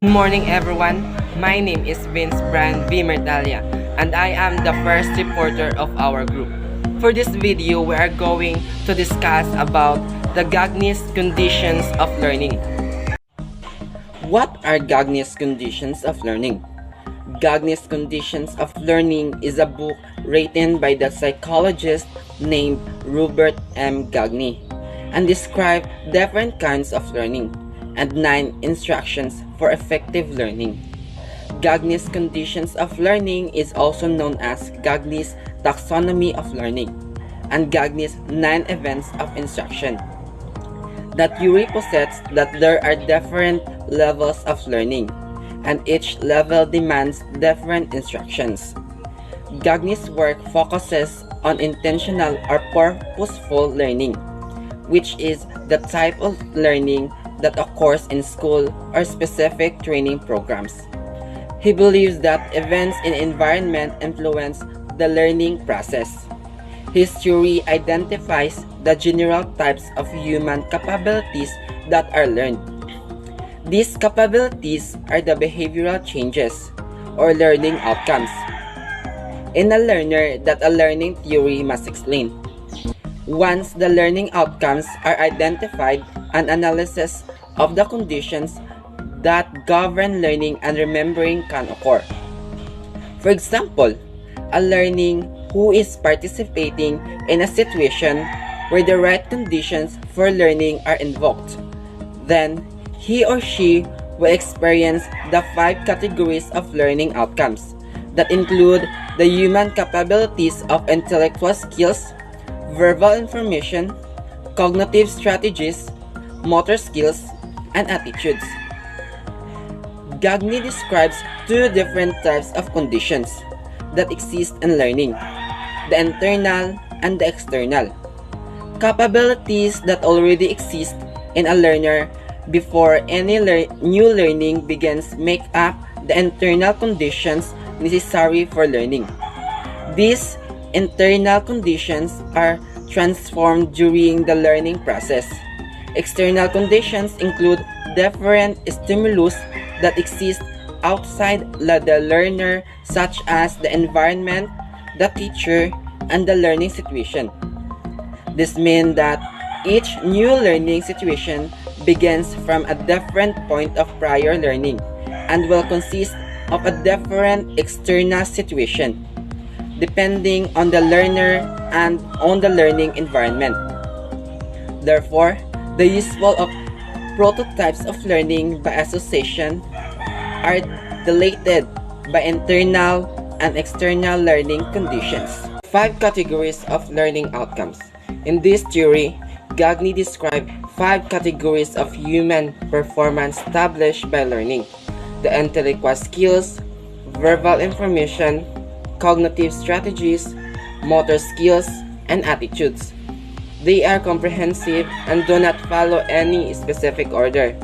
Good morning everyone, my name is Vince Brand V. Mertalia and I am the first reporter of our group. For this video, we are going to discuss about the Gagne's conditions of learning. What are Gagne's conditions of learning? Gagne's Conditions of Learning is a book written by the psychologist named Robert M. Gagne and describes different kinds of learning and 9 instructions for effective learning. Gagne's Conditions of Learning is also known as Gagne's Taxonomy of Learning and Gagne's 9 events of instruction. The theory posits that there are different levels of learning and each level demands different instructions. Gagne's work focuses on intentional or purposeful learning, which is the type of learning that occurs in school or specific training programs. He believes that events in environment influence the learning process. His theory identifies the general types of human capabilities that are learned. These capabilities are the behavioral changes or learning outcomes in a learner that a learning theory must explain. Once the learning outcomes are identified, an analysis of the conditions that govern learning and remembering can occur. For example, a learning who is participating in a situation where the right conditions for learning are invoked. Then, he or she will experience the 5 categories of learning outcomes that include the human capabilities of intellectual skills, verbal information, cognitive strategies, motor skills, and attitudes. Gagne describes 2 different types of conditions that exist in learning, the internal and the external. Capabilities that already exist in a learner before any new learning begins make up the internal conditions necessary for learning. These internal conditions are transformed during the learning process. External conditions include different stimulus that exist outside the learner, such as the environment, the teacher, and the learning situation. This means that each new learning situation begins from a different point of prior learning and will consist of a different external situation, depending on the learner and on the learning environment. Therefore, the useful of prototypes of learning by association are dilated by internal and external learning conditions. 5 categories of learning outcomes. In this theory, Gagne described 5 categories of human performance established by learning: the intellectual skills, verbal information, cognitive strategies, motor skills, and attitudes. They are comprehensive and do not follow any specific order.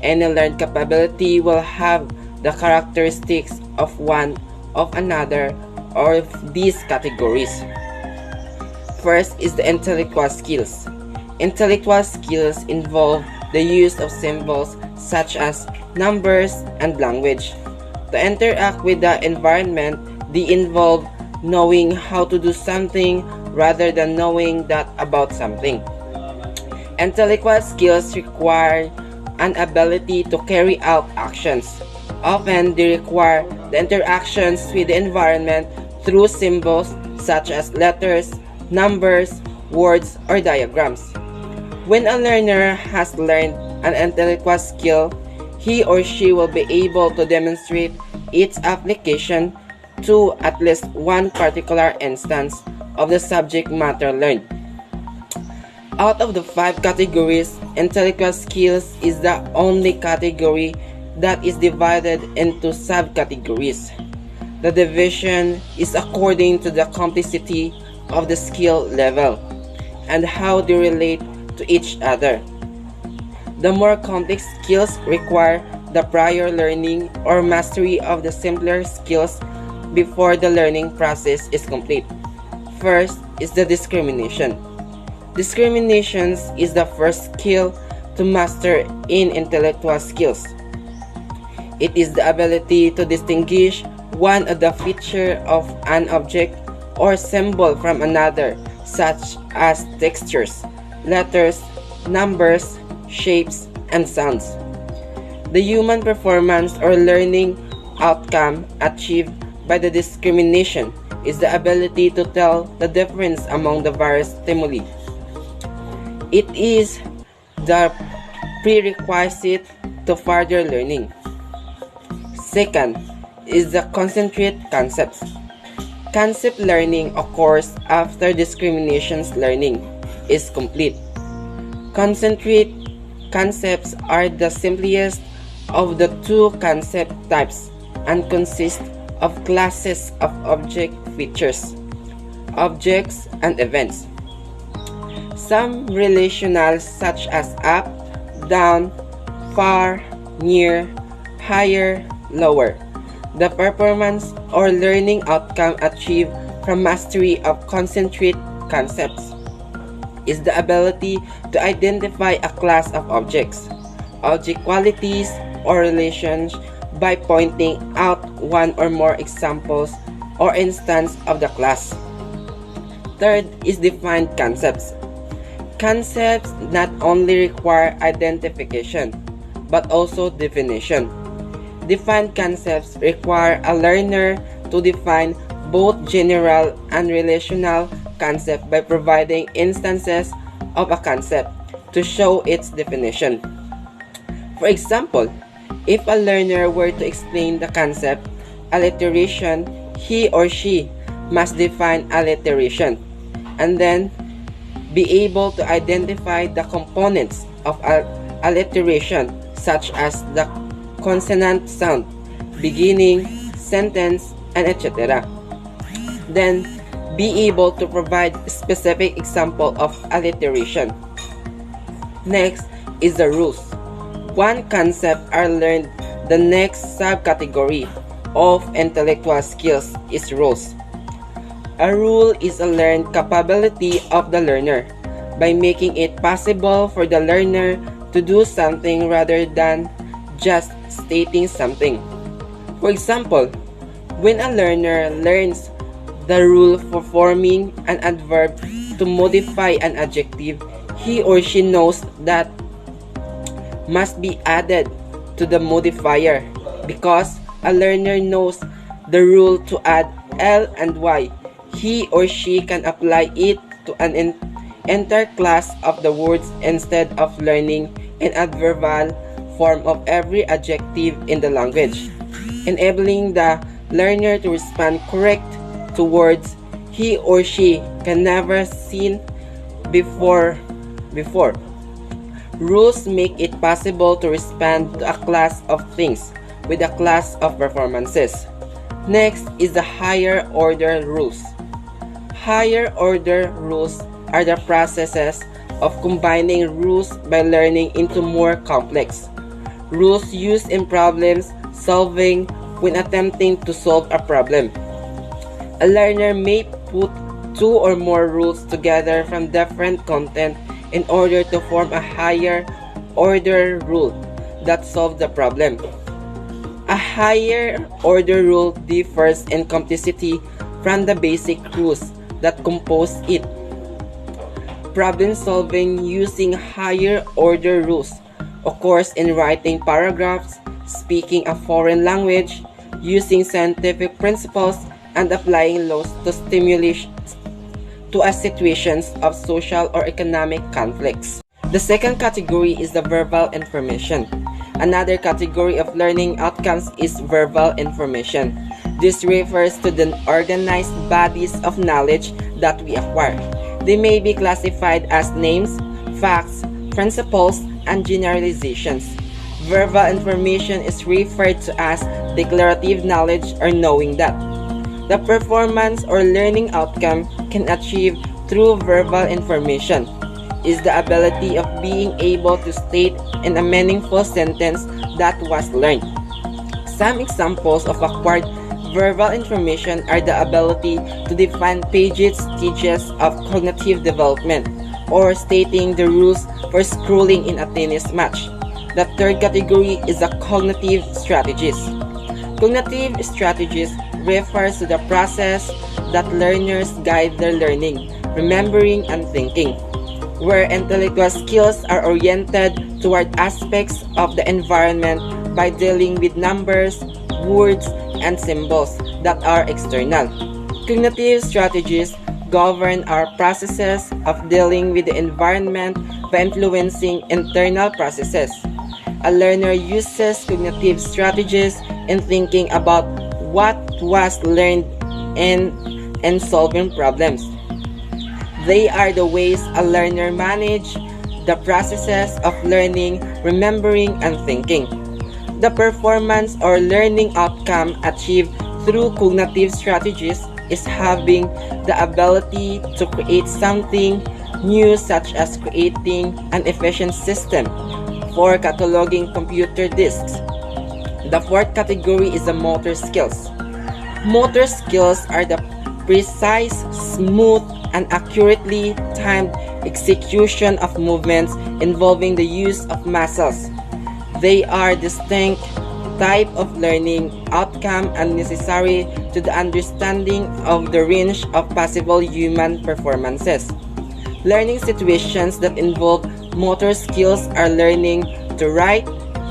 Any learned capability will have the characteristics of one of another or of these categories. First is the intellectual skills. Intellectual skills involve the use of symbols such as numbers and language. To interact with the environment, they involve knowing how to do something rather than knowing that about something. Intellectual skills require an ability to carry out actions. Often, they require the interactions with the environment through symbols such as letters, numbers, words, or diagrams. When a learner has learned an intellectual skill, he or she will be able to demonstrate its application to at least one particular instance of the subject matter learned. Out of the 5 categories, intellectual skills is the only category that is divided into subcategories. The division is according to the complexity of the skill level and how they relate to each other. The more complex skills require the prior learning or mastery of the simpler skills before the learning process is complete. First is the discrimination. Discrimination is the first skill to master in intellectual skills. It is the ability to distinguish one of the feature of an object or symbol from another, such as textures, letters, numbers, shapes, and sounds. The human performance or learning outcome achieved by the discrimination is the ability to tell the difference among the various stimuli. It is the prerequisite to further learning. Second is the concentrate concepts. Concept learning occurs after discriminations learning is complete. Concentrate concepts are the simplest of the two concept types and consist of classes of object features, objects, and events. Some relational such as up, down, far, near, higher, lower. The performance or learning outcome achieved from mastery of concentrate concepts is the ability to identify a class of objects, object qualities, or relations by pointing out one or more examples or instance of the class. Third is defined concepts. Concepts not only require identification, but also definition. Defined concepts require a learner to define both general and relational concepts by providing instances of a concept to show its definition. For example, if a learner were to explain the concept alliteration, he or she must define alliteration and then be able to identify the components of alliteration such as the consonant sound, beginning, sentence, and etc. Then, be able to provide specific example of alliteration. Next is the rules. One concept are learned. The next subcategory of intellectual skills is rules. A rule is a learned capability of the learner by making it possible for the learner to do something rather than just stating something. For example, when a learner learns the rule for forming an adverb to modify an adjective, he or she knows that must be added to the modifier because a learner knows the rule to add L and Y. He or she can apply it to an entire class of the words instead of learning an adverbial form of every adjective in the language, enabling the learner to respond correct to words he or she can never seen before. Rules make it possible to respond to a class of things with a class of performances. Next is the higher order rules. Higher order rules are the processes of combining rules by learning into more complex rules used in problem solving when attempting to solve a problem. A learner may put two or more rules together from different content in order to form a higher order rule that solves the problem. A higher order rule differs in complexity from the basic rules that compose it. Problem solving using higher order rules occurs in writing paragraphs, speaking a foreign language, using scientific principles, and applying laws to situations of social or economic conflicts. The second category is the verbal information. Another category of learning outcomes is verbal information. This refers to the organized bodies of knowledge that we acquire. They may be classified as names, facts, principles, and generalizations. Verbal information is referred to as declarative knowledge or knowing that. The performance or learning outcome can achieve through verbal information is the ability of being able to state in a meaningful sentence that was learned. Some examples of acquired verbal information are the ability to define stages of cognitive development or stating the rules for scrolling in a tennis match. The third category is the cognitive strategies. Cognitive strategies refers to the process that learners guide their learning, remembering, and thinking, where intellectual skills are oriented toward aspects of the environment by dealing with numbers, words, and symbols that are external. Cognitive strategies govern our processes of dealing with the environment by influencing internal processes. A learner uses cognitive strategies in thinking about what was learned and solving problems. They are the ways a learner manages the processes of learning, remembering, and thinking. The performance or learning outcome achieved through cognitive strategies is having the ability to create something new, such as creating an efficient system for cataloging computer disks. The fourth category is the motor skills. Motor skills are the precise, smooth, and accurately timed execution of movements involving the use of muscles. They are distinct type of learning outcome and necessary to the understanding of the range of possible human performances. Learning situations that involve motor skills are learning to write,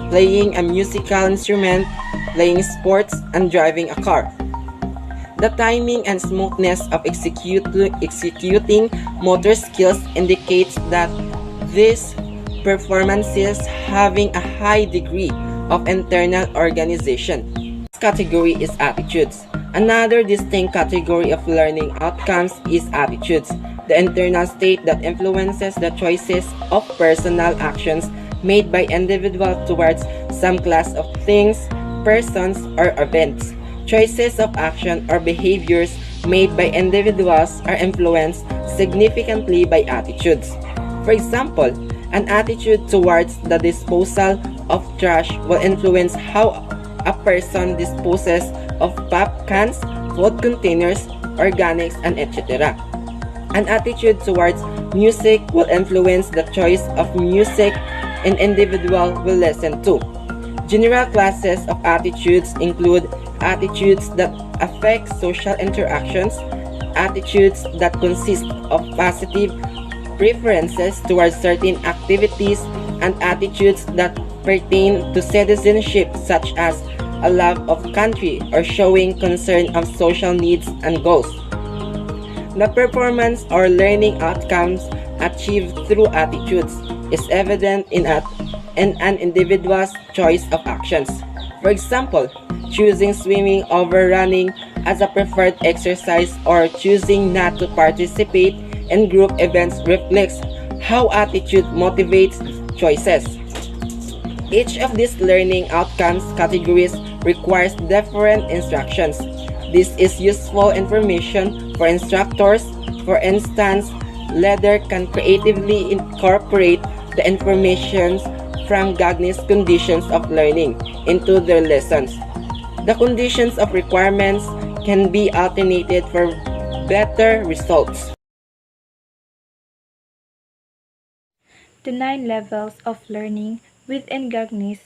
playing a musical instrument, playing sports, and driving a car. The timing and smoothness of executing motor skills indicates that these performances having a high degree of internal organization. This category is attitudes. Another distinct category of learning outcomes is attitudes, the internal state that influences the choices of personal actions made by individuals towards some class of things, persons, or events. Choices of action or behaviors made by individuals are influenced significantly by attitudes. For example, an attitude towards the disposal of trash will influence how a person disposes of pop cans, food containers, organics, and etc. An attitude towards music will influence the choice of music an individual will listen to. General classes of attitudes include attitudes that affect social interactions, attitudes that consist of positive preferences towards certain activities, and attitudes that pertain to citizenship, such as a love of country or showing concern of social needs and goals. The performance or learning outcomes achieved through attitudes is evident in an individual's choice of actions. For example, choosing swimming over running as a preferred exercise or choosing not to participate in group events reflects how attitude motivates choices. Each of these learning outcomes categories requires different instructions. This is useful information for instructors. For instance, leader can creatively incorporate the information from Gagne's conditions of learning into their lessons. The conditions of requirements can be alternated for better results. The 9 levels of learning within Gagne's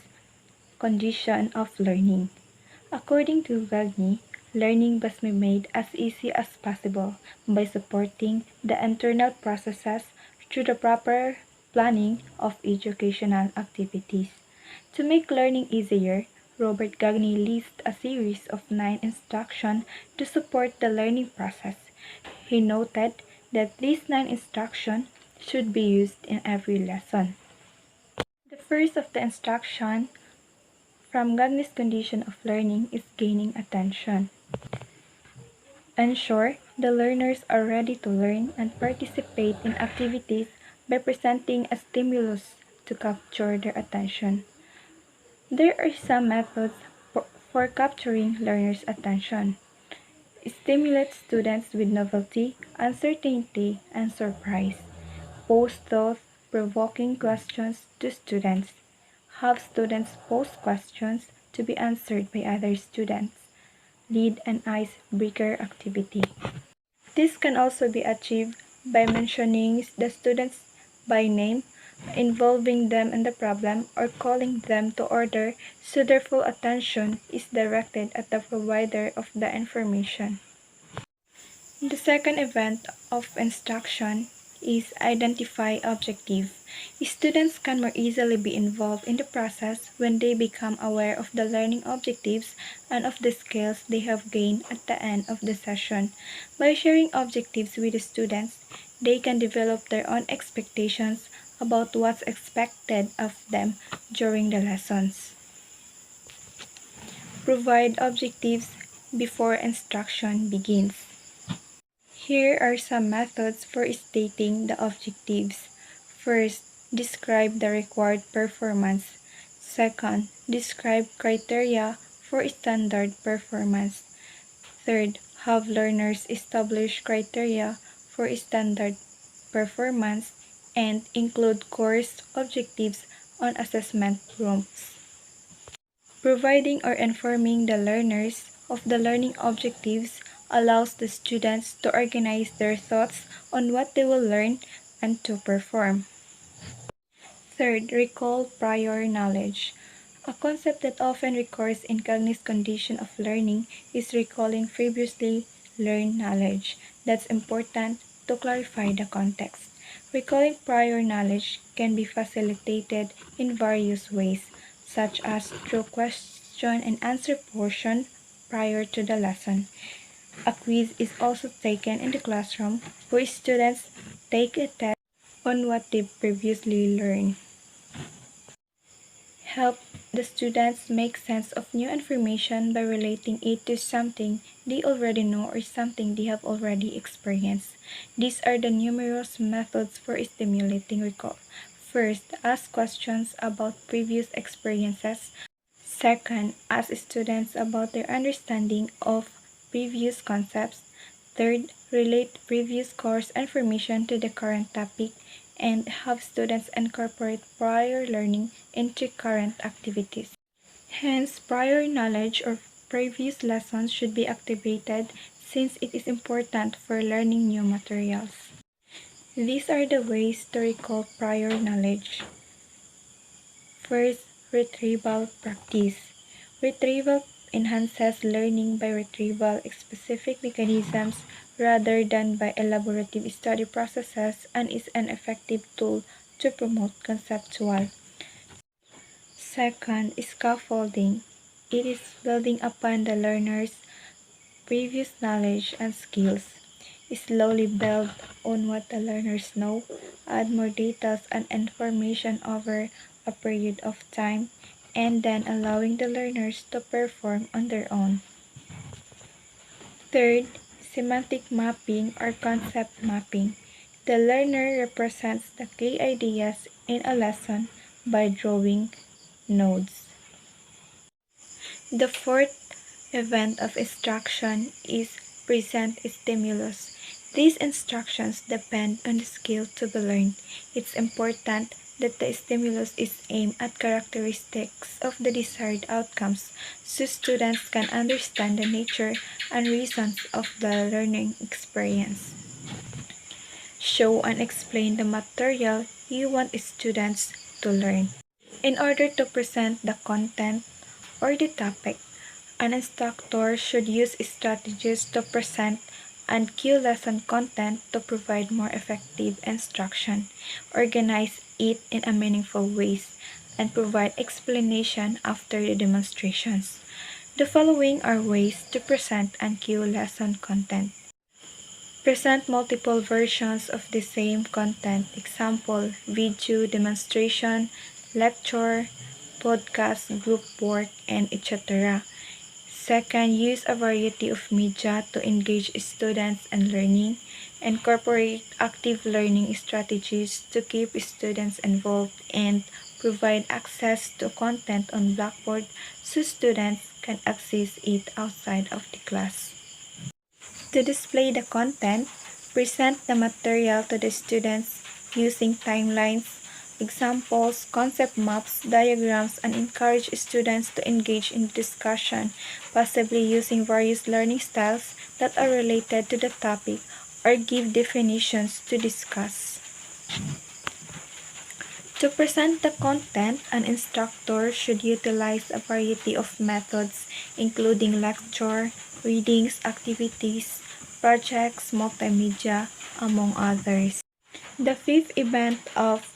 condition of learning. According to Gagne, learning must be made as easy as possible by supporting the internal processes through the proper planning of educational activities. To make learning easier, Robert Gagne lists a series of 9 instructions to support the learning process. He noted that these 9 instructions should be used in every lesson. The first of the instruction from Gagne's condition of learning is gaining attention. Ensure the learners are ready to learn and participate in activities by presenting a stimulus to capture their attention. There are some methods for capturing learners' attention. Stimulate students with novelty, uncertainty, and surprise. Pose thought-provoking questions to students. Have students pose questions to be answered by other students. Lead an icebreaker activity. This can also be achieved by mentioning the students by name, involving them in the problem, or calling them to order so their full attention is directed at the provider of the information. The second event of instruction is identify objective. Students can more easily be involved in the process when they become aware of the learning objectives and of the skills they have gained at the end of the session. By sharing objectives with the students, they can develop their own expectations about what's expected of them during the lessons. Provide objectives before instruction begins. Here are some methods for stating the objectives. First, describe the required performance. Second, describe criteria for standard performance. Third, have learners establish criteria for standard performance and include course objectives on assessment rooms. Providing or informing the learners of the learning objectives allows the students to organize their thoughts on what they will learn and to perform. Third, recall prior knowledge. A concept that often recurs in Gagne's condition of learning is recalling previously learned knowledge. That's important to clarify the context. Recalling prior knowledge can be facilitated in various ways, such as through question and answer portion prior to the lesson. A quiz is also taken in the classroom where students take a test on what they previously learned. Help the students make sense of new information by relating it to something they already know or something they have already experienced. These are the numerous methods for stimulating recall. First, ask questions about previous experiences. Second, ask students about their understanding of previous concepts. Third, relate previous course information to the current topic and have students incorporate prior learning into current activities. Hence, prior knowledge or previous lessons should be activated since it is important for learning new materials. These are the ways to recall prior knowledge. First, retrieval practice. Retrieval enhances learning by retrieval specific mechanisms rather than by elaborative study processes and is an effective tool to promote conceptual. Second, scaffolding. It is building upon the learner's previous knowledge and skills. Slowly build on what the learners know, add more details and information over a period of time, and then allowing the learners to perform on their own. Third, semantic mapping or concept mapping. The learner represents the key ideas in a lesson by drawing nodes. The fourth event of instruction is present stimulus. These instructions depend on the skill to be learned. It's important that the stimulus is aimed at characteristics of the desired outcomes so students can understand the nature and reasons of the learning experience. Show and explain the material you want students to learn. In order to present the content or the topic, an instructor should use strategies to present and cue lesson content to provide more effective instruction, organize it in a meaningful ways, and provide explanation after the demonstrations. The following are ways to present and cue lesson content. Present multiple versions of the same content, example, video demonstration, lecture, podcast, group work, and etc. Second, use a variety of media to engage students in learning. Incorporate active learning strategies to keep students involved and provide access to content on Blackboard so students can access it outside of the class. To display the content, present the material to the students using timelines, examples, concept maps, diagrams, and encourage students to engage in discussion, possibly using various learning styles that are related to the topic or give definitions to discuss. To present the content, an instructor should utilize a variety of methods, including lecture, readings, activities, projects, multimedia, among others. The fifth event of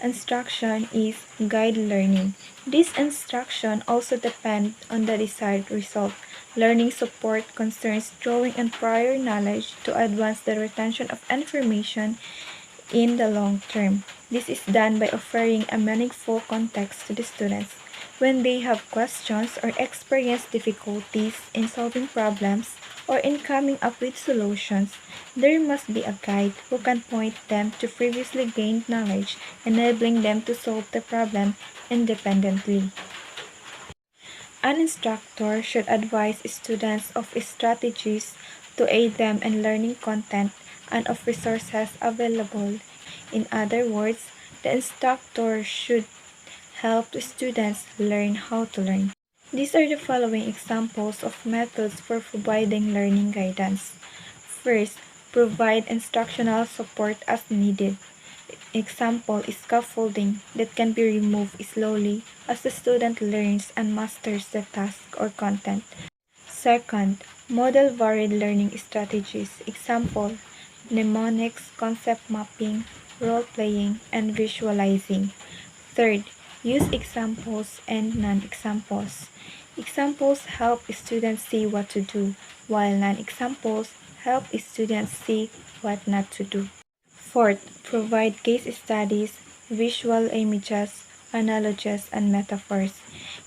instruction is guide learning. This instruction also depends on the desired result. Learning support concerns drawing on prior knowledge to advance the retention of information in the long term. This is done by offering a meaningful context to the students. When they have questions or experience difficulties in solving problems or in coming up with solutions, there must be a guide who can point them to previously gained knowledge, enabling them to solve the problem independently. An instructor should advise students of strategies to aid them in learning content and of resources available. In other words, the instructor should help the students learn how to learn. These are the following examples of methods for providing learning guidance. First, provide instructional support as needed. Example is scaffolding that can be removed slowly as the student learns and masters the task or content. Second, model varied learning strategies. Example, mnemonics, concept mapping, role-playing, and visualizing. Third, use examples and non-examples. Examples help students see what to do, while non-examples help students see what not to do. Fourth, provide case studies, visual images, analogies, and metaphors.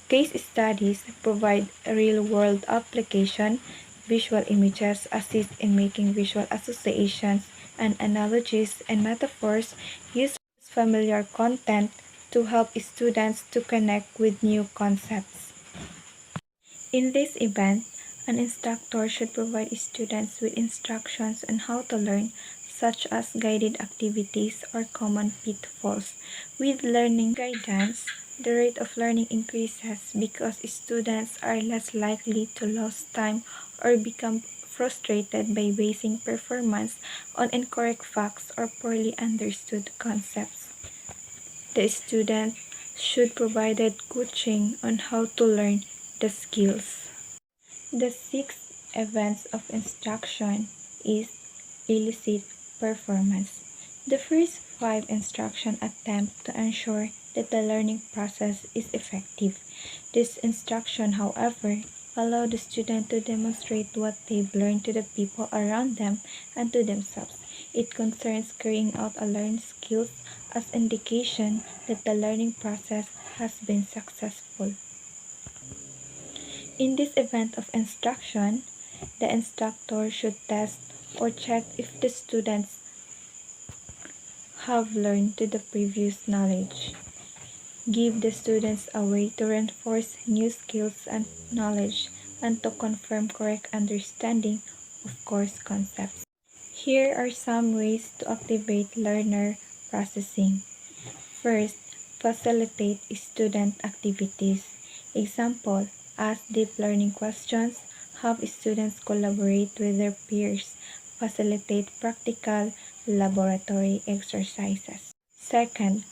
Case studies provide real-world application. Visual images assist in making visual associations, and analogies and metaphors use familiar content to help students to connect with new concepts. In this event, an instructor should provide students with instructions on how to learn, such as guided activities or common pitfalls. With learning guidance, the rate of learning increases because students are less likely to lose time or become frustrated by basing performance on incorrect facts or poorly understood concepts. The student should provide coaching on how to learn the skills. The sixth event of instruction is elicit performance. The first five instructions attempt to ensure that the learning process is effective. This instruction, however, allow the student to demonstrate what they've learned to the people around them and to themselves. It concerns carrying out a learned skills as indication that the learning process has been successful. In this event of instruction, the instructor should test or check if the students have learned to the previous knowledge. Give the students a way to reinforce new skills and knowledge and to confirm correct understanding of course concepts. Here are some ways to activate learner processing. First, facilitate student activities. Example, ask deep learning questions, have students collaborate with their peers, facilitate practical laboratory exercises. Second,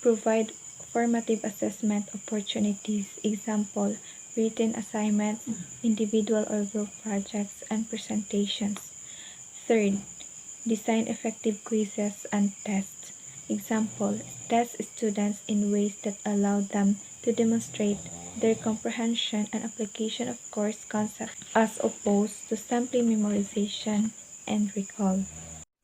provide formative assessment opportunities. Example, written assignments, individual or group projects, and presentations. Third, design effective quizzes and tests. Example, test students in ways that allow them to demonstrate their comprehension and application of course concepts as opposed to simply memorization and recall.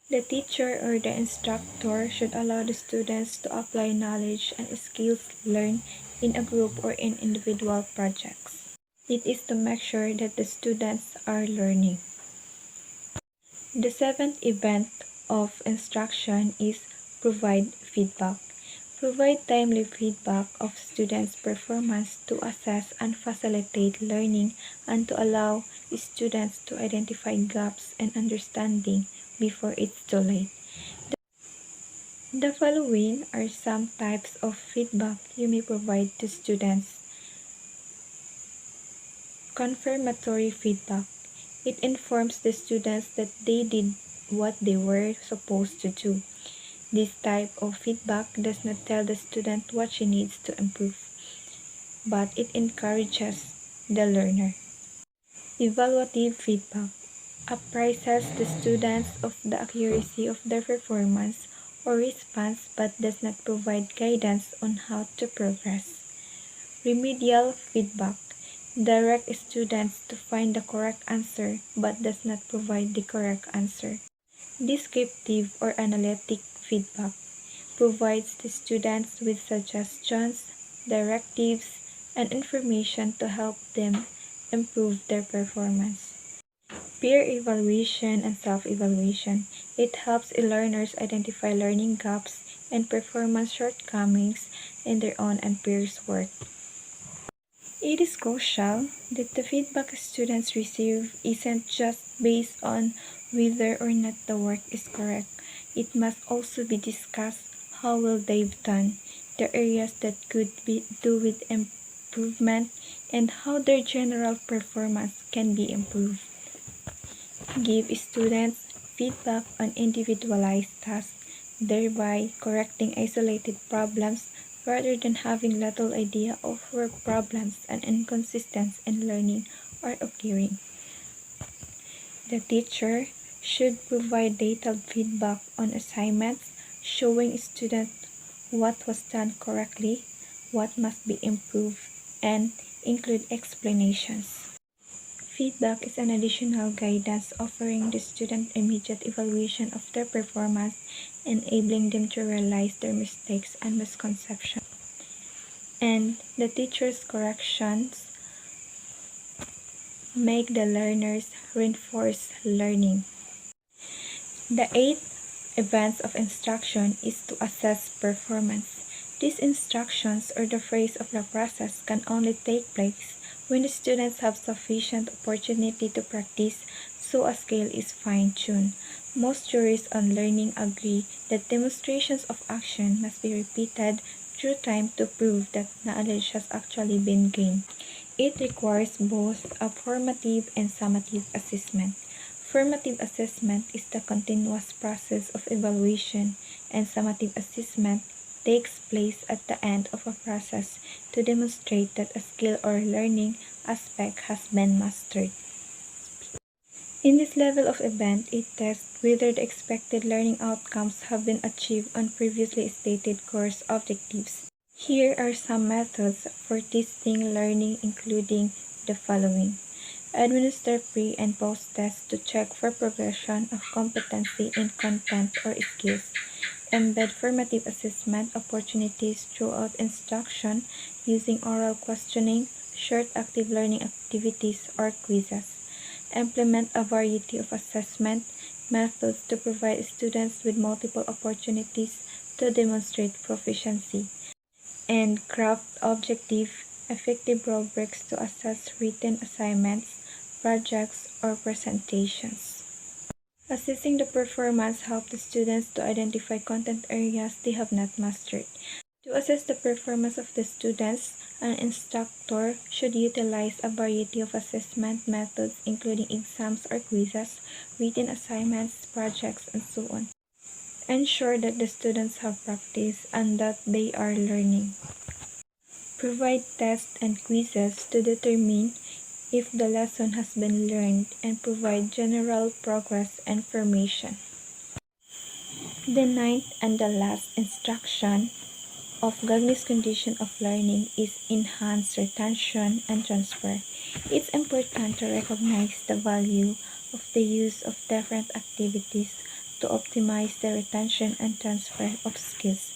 The teacher or the instructor should allow the students to apply knowledge and skills learned in a group or in individual projects. It is to make sure that the students are learning. The seventh event of instruction is provide feedback. Provide timely feedback of students' performance to assess and facilitate learning and to allow students to identify gaps in understanding before it's too late. The following are some types of feedback you may provide to students. Confirmatory feedback. It informs the students that they did what they were supposed to do. This type of feedback does not tell the student what she needs to improve, but it encourages the learner. Evaluative feedback appraises the students of the accuracy of their performance or response but does not provide guidance on how to progress. Remedial feedback directs students to find the correct answer but does not provide the correct answer. Descriptive or analytic feedback provides the students with suggestions, directives, and information to help them improve their performance. Peer evaluation and self-evaluation. It helps learners identify learning gaps and performance shortcomings in their own and peers' work. It is crucial that the feedback students receive isn't just based on whether or not the work is correct. It must also be discussed how well they've done, the areas that could be do with improvement, and how their general performance can be improved. Give students feedback on individualized tasks, thereby correcting isolated problems rather than having little idea of where problems and inconsistencies in learning are occurring. The teacher should provide detailed feedback on assignments, showing students what was done correctly, what must be improved, and include explanations. Feedback is an additional guidance offering the student immediate evaluation of their performance, enabling them to realize their mistakes and misconceptions. And the teacher's corrections make the learners reinforce learning. The eighth events of instruction is to assess performance. These instructions or the phase of the process can only take place when the students have sufficient opportunity to practice so a scale is fine-tuned. Most theorists on learning agree that demonstrations of action must be repeated through time to prove that knowledge has actually been gained. It requires both a formative and summative assessment. Formative assessment is the continuous process of evaluation, and summative assessment takes place at the end of a process to demonstrate that a skill or learning aspect has been mastered. In this level of event, it tests whether the expected learning outcomes have been achieved on previously stated course objectives. Here are some methods for testing learning, including the following. Administer pre- and post-tests to check for progression of competency in content or skills. Embed formative assessment opportunities throughout instruction using oral questioning, short active learning activities, or quizzes. Implement a variety of assessment methods to provide students with multiple opportunities to demonstrate proficiency. And craft objective, effective rubrics to assess written assignments, projects, or presentations. Assessing the performance helps the students to identify content areas they have not mastered. To assess the performance of the students, an instructor should utilize a variety of assessment methods including exams or quizzes, written assignments, projects, and so on. Ensure that the students have practice and that they are learning. Provide tests and quizzes to determine if the lesson has been learned and provide general progress information. The ninth and the last instruction of Gagne's condition of learning is enhanced retention and transfer. It's important to recognize the value of the use of different activities to optimize the retention and transfer of skills.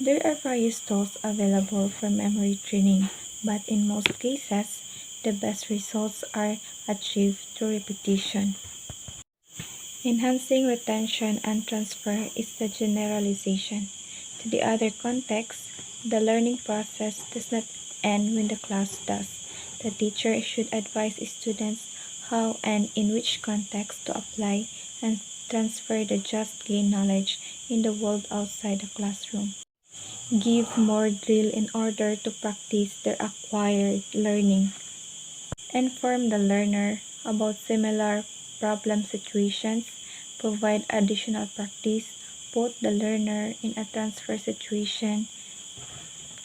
There are various tools available for memory training, but in most cases, the best results are achieved through repetition. Enhancing retention and transfer is the generalization. To the other context, the learning process does not end when the class does. The teacher should advise students how and in which context to apply and transfer the just gained knowledge in the world outside the classroom. Give more drill in order to practice their acquired learning. Inform the learner about similar problem situations. Provide additional practice put the learner in a transfer situation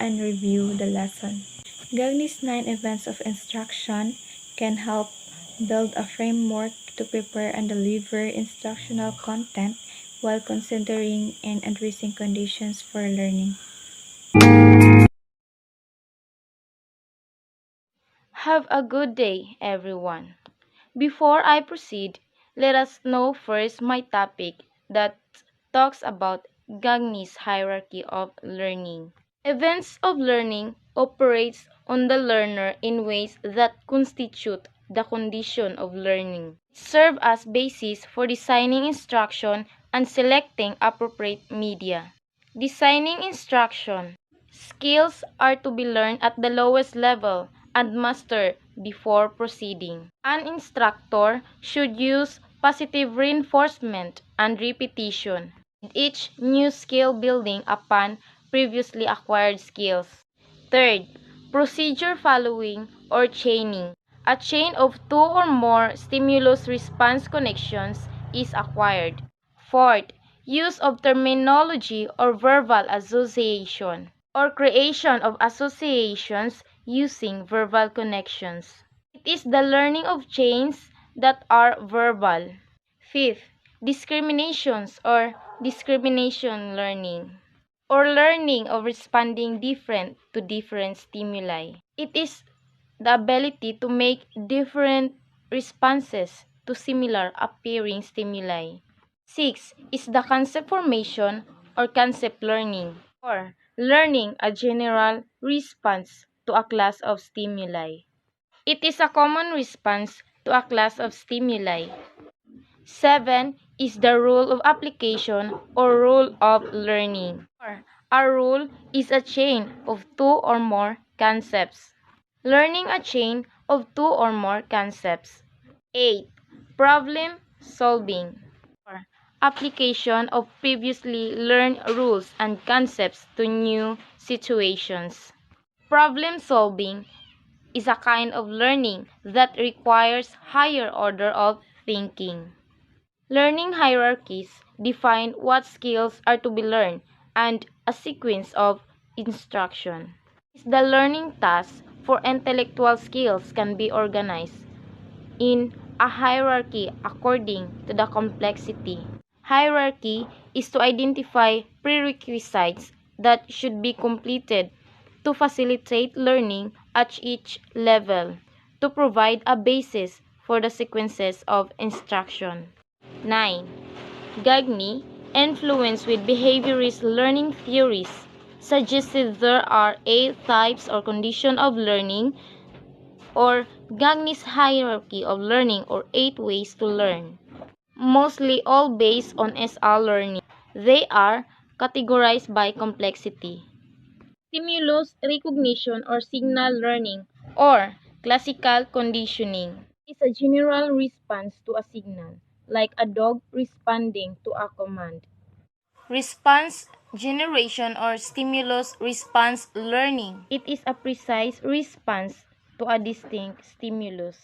and review the lesson. Gagne's 9 events of instruction can help build a framework to prepare and deliver instructional content while considering and addressing conditions for learning. Have a good day, everyone. Before I proceed, let us know first my topic that talks about Gagne's hierarchy of learning. Events of learning operates on the learner in ways that constitute the condition of learning. It serve as basis for designing instruction and selecting appropriate media. Designing instruction. Skills are to be learned at the lowest level and mastered before proceeding. An instructor should use positive reinforcement and repetition, with each new skill building upon previously acquired skills. Third, procedure following or chaining. A chain of 2 or more stimulus-response connections is acquired. Fourth, use of terminology or verbal association, or creation of associations using verbal connections. It is the learning of chains that are verbal. Fifth, discriminations or discrimination learning, or learning of responding different to different stimuli. It is the ability to make different responses to similar appearing stimuli. 6 is the concept formation or concept learning, or learning a general response to a class of stimuli. It is a common response to a class of stimuli. 7 is the rule of application or rule of learning. Or, a rule is a chain of 2 or more concepts. Learning a chain of 2 or more concepts. 8. Problem solving, or application of previously learned rules and concepts to new situations. Problem solving is a kind of learning that requires higher order of thinking. Learning hierarchies define what skills are to be learned and a sequence of instruction. The learning tasks for intellectual skills can be organized in a hierarchy according to the complexity. Hierarchy is to identify prerequisites that should be completed to facilitate learning at each level, to provide a basis for the sequences of instruction. 9. Gagne, influenced with behaviorist learning theories, suggested there are 8 types or conditions of learning, or Gagne's hierarchy of learning, or 8 ways to learn, mostly all based on SR learning. They are categorized by complexity. Stimulus recognition or signal learning, or classical conditioning, is a general response to a signal, like a dog responding to a command. Response generation or stimulus response learning. It is a precise response to a distinct stimulus.